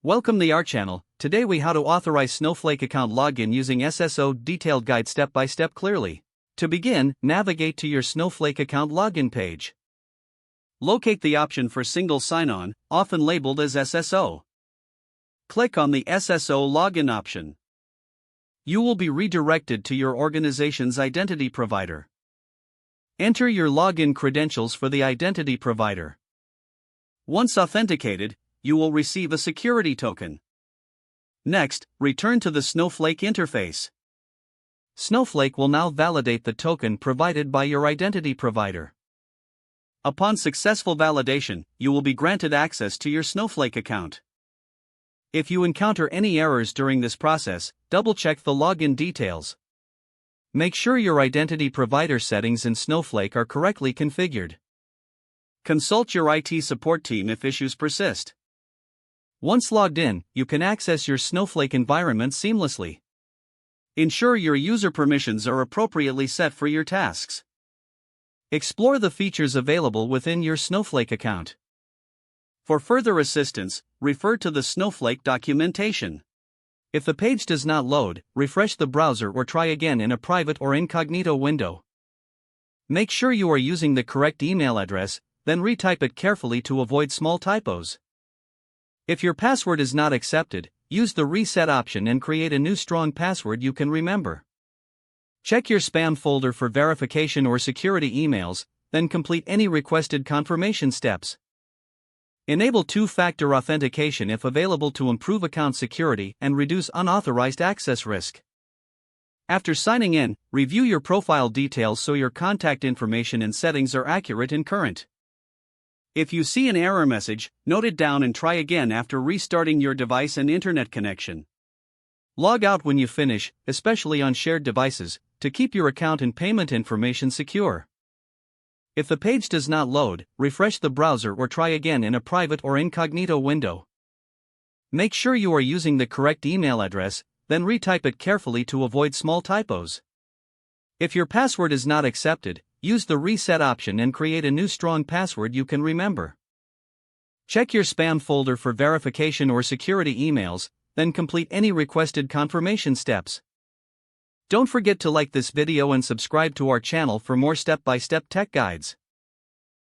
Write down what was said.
Welcome to our channel. Today we how to authorize Snowflake account login using SSO detailed guide step by step clearly. To begin, navigate to your Snowflake account login page. Locate the option for single sign-on, often labeled as SSO. Click on the SSO login option. You will be redirected to your organization's identity provider. Enter your login credentials for the identity provider. Once authenticated, you will receive a security token. Next, return to the Snowflake interface. Snowflake will now validate the token provided by your identity provider. Upon successful validation, you will be granted access to your Snowflake account. If you encounter any errors during this process, double-check the login details. Make sure your identity provider settings in Snowflake are correctly configured. Consult your IT support team if issues persist. Once logged in, you can access your Snowflake environment seamlessly. Ensure your user permissions are appropriately set for your tasks. Explore the features available within your Snowflake account. For further assistance, refer to the Snowflake documentation. If the page does not load, refresh the browser or try again in a private or incognito window. Make sure you are using the correct email address, then retype it carefully to avoid small typos. If your password is not accepted, use the reset option and create a new strong password you can remember. Check your spam folder for verification or security emails, then complete any requested confirmation steps. Enable two-factor authentication if available to improve account security and reduce unauthorized access risk. After signing in, review your profile details so your contact information and settings are accurate and current. If you see an error message, note it down and try again after restarting your device and internet connection. Log out when you finish, especially on shared devices, to keep your account and payment information secure. If the page does not load, refresh the browser or try again in a private or incognito window. Make sure you are using the correct email address, then retype it carefully to avoid small typos. If your password is not accepted, use the reset option and create a new strong password you can remember. Check your spam folder for verification or security emails, then complete any requested confirmation steps. Don't forget to like this video and subscribe to our channel for more step-by-step tech guides.